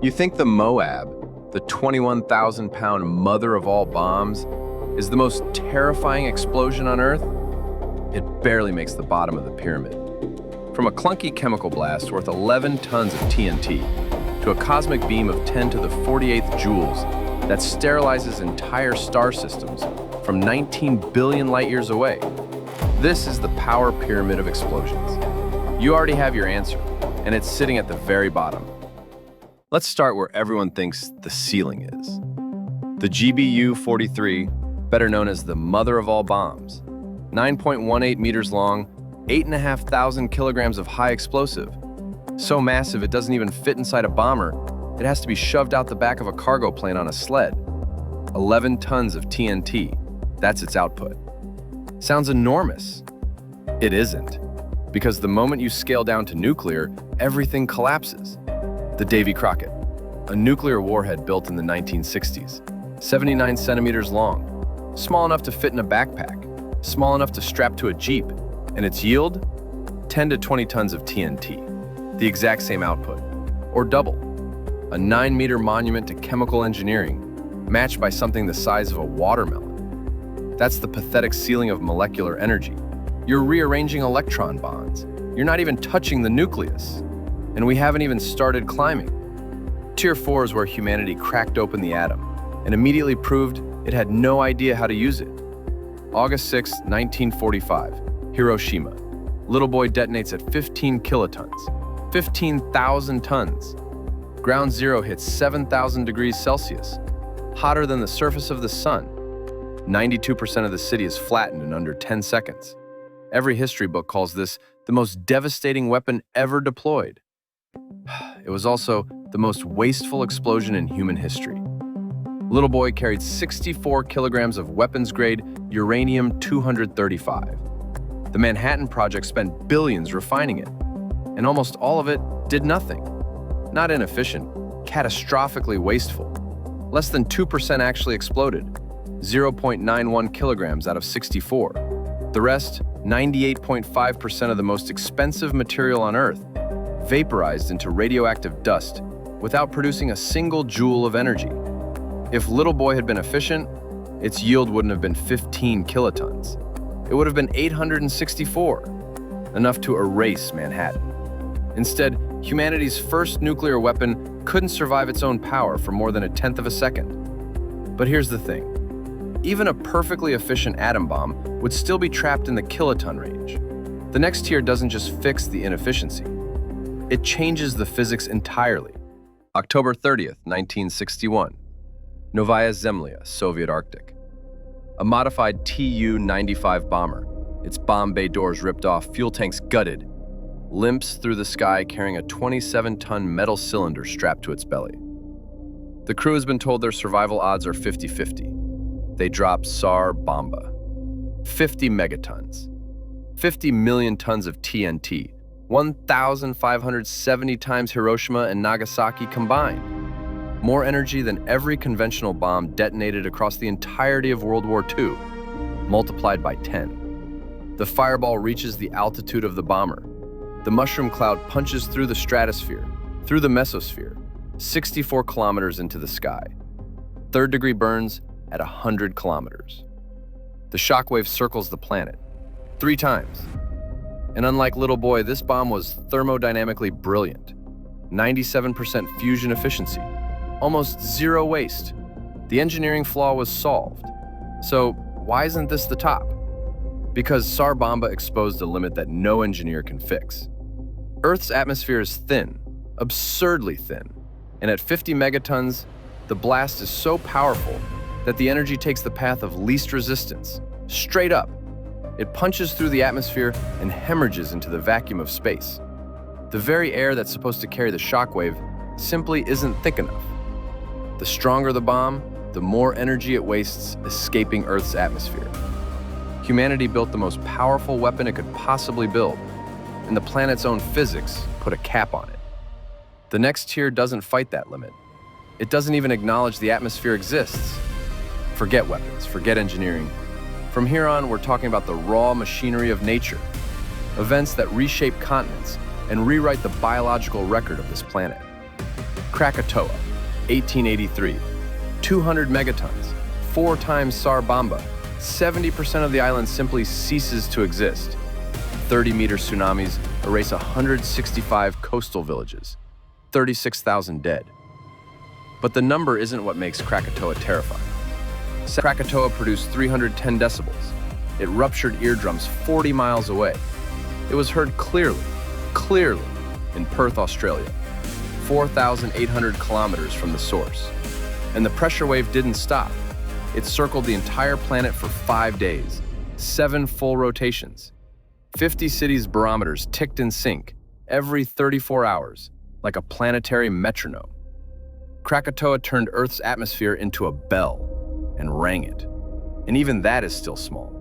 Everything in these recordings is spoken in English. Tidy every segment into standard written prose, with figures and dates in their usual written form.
You think the Moab, the 21,000-pound mother of all bombs, is the most terrifying explosion on Earth? It barely makes the bottom of the pyramid. From a clunky chemical blast worth 11 tons of TNT to a cosmic beam of 10 to the 48th joules that sterilizes entire star systems from 19 billion light-years away. This is the power pyramid of explosions. You already have your answer, and it's sitting at the very bottom. Let's start where everyone thinks the ceiling is. The GBU-43, better known as the mother of all bombs, 9.18 meters long, 8,500 kilograms of high explosive. So massive it doesn't even fit inside a bomber, it has to be shoved out the back of a cargo plane on a sled. 11 tons of TNT, that's its output. Sounds enormous. It isn't, because the moment you scale down to nuclear, everything collapses. The Davy Crockett, a nuclear warhead built in the 1960s, 79 centimeters long, small enough to fit in a backpack, small enough to strap to a Jeep, and its yield? 10 to 20 tons of TNT, the exact same output, or double. A 9-meter monument to chemical engineering, matched by something the size of a watermelon. That's the pathetic ceiling of molecular energy. You're rearranging electron bonds. You're not even touching the nucleus. And we haven't even started climbing. Tier 4 is where humanity cracked open the atom and immediately proved it had no idea how to use it. August 6, 1945, Hiroshima. Little boy detonates at 15 kilotons, 15,000 tons. Ground zero hits 7,000 degrees Celsius, hotter than the surface of the sun. 92% of the city is flattened in under 10 seconds. Every history book calls this the most devastating weapon ever deployed. It was also the most wasteful explosion in human history. Little boy carried 64 kilograms of weapons-grade uranium-235. The Manhattan Project spent billions refining it, and almost all of it did nothing. Not inefficient, catastrophically wasteful. Less than 2% actually exploded, 0.91 kilograms out of 64. The rest, 98.5% of the most expensive material on Earth, vaporized into radioactive dust without producing a single joule of energy. If Little Boy had been efficient, its yield wouldn't have been 15 kilotons. It would have been 864, enough to erase Manhattan. Instead, humanity's first nuclear weapon couldn't survive its own power for more than 1/10 of a second. But here's the thing. Even a perfectly efficient atom bomb would still be trapped in the kiloton range. The next tier doesn't just fix the inefficiency. It changes the physics entirely. October 30th, 1961. Novaya Zemlya, Soviet Arctic. A modified Tu-95 bomber, its bomb bay doors ripped off, fuel tanks gutted, limps through the sky carrying a 27-ton metal cylinder strapped to its belly. The crew has been told their survival odds are 50-50. They drop Tsar Bomba. 50 megatons. 50 million tons of TNT. 1,570 times Hiroshima and Nagasaki combined. More energy than every conventional bomb detonated across the entirety of World War II, multiplied by 10. The fireball reaches the altitude of the bomber. The mushroom cloud punches through the stratosphere, through the mesosphere, 64 kilometers into the sky. Third-degree burns at 100 kilometers. The shockwave circles the planet 3 times. And unlike Little Boy, this bomb was thermodynamically brilliant. 97% fusion efficiency, almost zero waste. The engineering flaw was solved. So why isn't this the top? Because Tsar Bomba exposed a limit that no engineer can fix. Earth's atmosphere is thin, absurdly thin, and at 50 megatons, the blast is so powerful that the energy takes the path of least resistance, straight up. It punches through the atmosphere and hemorrhages into the vacuum of space. The very air that's supposed to carry the shockwave simply isn't thick enough. The stronger the bomb, the more energy it wastes escaping Earth's atmosphere. Humanity built the most powerful weapon it could possibly build, and the planet's own physics put a cap on it. The next tier doesn't fight that limit. It doesn't even acknowledge the atmosphere exists. Forget weapons, forget engineering. From here on, we're talking about the raw machinery of nature, events that reshape continents and rewrite the biological record of this planet. Krakatoa, 1883, 200 megatons, 4 times Sarbamba. 70% of the island simply ceases to exist. 30-meter tsunamis erase 165 coastal villages, 36,000 dead. But the number isn't what makes Krakatoa terrifying. Krakatoa produced 310 decibels. It ruptured eardrums 40 miles away. It was heard clearly in Perth, Australia, 4,800 kilometers from the source. And the pressure wave didn't stop. It circled the entire planet for 5 days, 7 full rotations. 50 cities' barometers ticked in sync every 34 hours, like a planetary metronome. Krakatoa turned Earth's atmosphere into a bell and rang it. And even that is still small.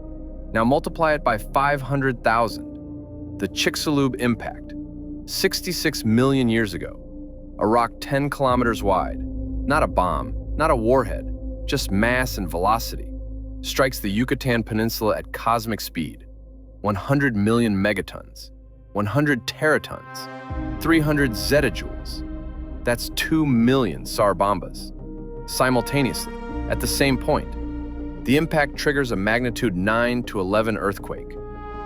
Now multiply it by 500,000. The Chicxulub impact, 66 million years ago. A rock 10 kilometers wide, not a bomb, not a warhead, just mass and velocity, strikes the Yucatan Peninsula at cosmic speed, 100 million megatons, 100 teratons, 300 zettajoules. That's 2 million Sarbambas. Simultaneously, at the same point, the impact triggers a magnitude 9 to 11 earthquake.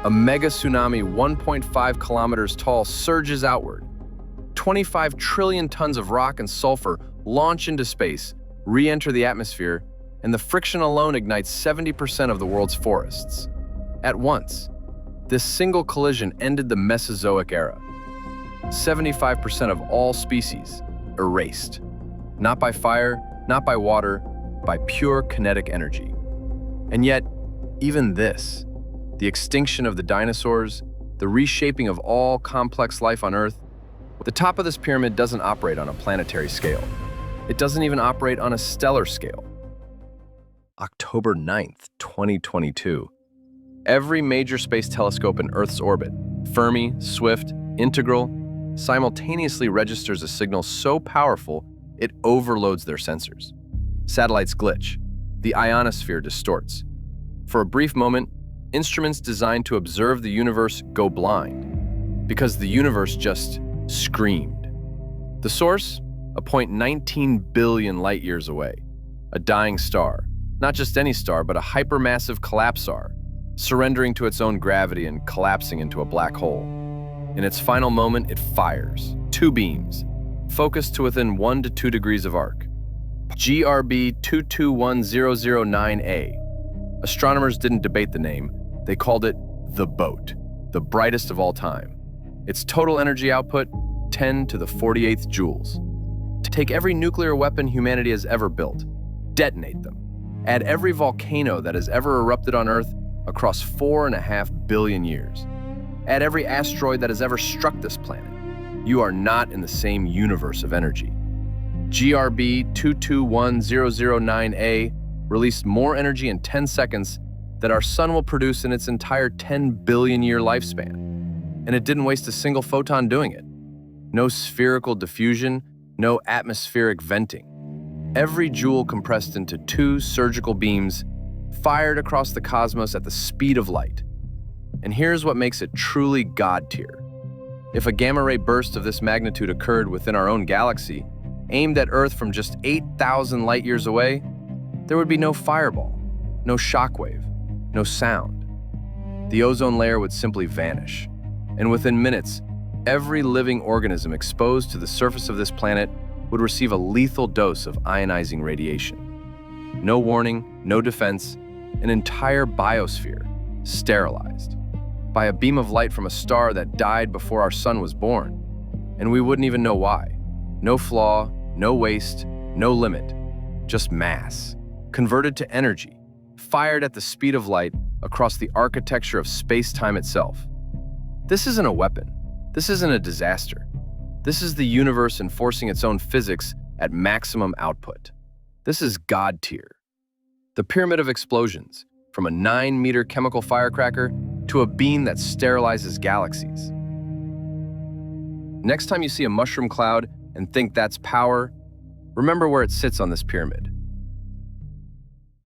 A mega tsunami 1.5 kilometers tall surges outward. 25 trillion tons of rock and sulfur launch into space, re-enter the atmosphere, and the friction alone ignites 70% of the world's forests. At once, this single collision ended the Mesozoic era. 75% of all species erased. Not by fire, not by water, by pure kinetic energy. And yet, even this, the extinction of the dinosaurs, the reshaping of all complex life on Earth, the top of this pyramid doesn't operate on a planetary scale. It doesn't even operate on a stellar scale. October 9th, 2022. Every major space telescope in Earth's orbit, Fermi, Swift, Integral, simultaneously registers a signal so powerful it overloads their sensors. Satellites glitch. The ionosphere distorts. For a brief moment, instruments designed to observe the universe go blind, because the universe just screamed. The source? A point 19 billion light-years away. A dying star. Not just any star, but a hypermassive collapsar, surrendering to its own gravity and collapsing into a black hole. In its final moment, it fires. 2 beams, focused to within 1 to 2 degrees of arc. GRB 221009A. Astronomers didn't debate the name. They called it the B.O.A.T, the brightest of all time. Its total energy output, 10 to the 48th joules. Take every nuclear weapon humanity has ever built, detonate them. Add every volcano that has ever erupted on Earth across 4.5 billion years. Add every asteroid that has ever struck this planet. You are not in the same universe of energy. GRB 221009A released more energy in 10 seconds than our sun will produce in its entire 10 billion year lifespan. And it didn't waste a single photon doing it. No spherical diffusion, no atmospheric venting. Every joule compressed into 2 surgical beams fired across the cosmos at the speed of light. And here's what makes it truly God tier. If a gamma-ray burst of this magnitude occurred within our own galaxy, aimed at Earth from just 8,000 light-years away, there would be no fireball, no shockwave, no sound. The ozone layer would simply vanish. And within minutes, every living organism exposed to the surface of this planet would receive a lethal dose of ionizing radiation. No warning, no defense, an entire biosphere sterilized by a beam of light from a star that died before our sun was born. And we wouldn't even know why. No flaw, no waste, no limit, just mass, converted to energy, fired at the speed of light across the architecture of space-time itself. This isn't a weapon. This isn't a disaster. This is the universe enforcing its own physics at maximum output. This is God tier. The pyramid of explosions, from a 9-meter chemical firecracker to a beam that sterilizes galaxies. Next time you see a mushroom cloud and think that's power, remember where it sits on this pyramid.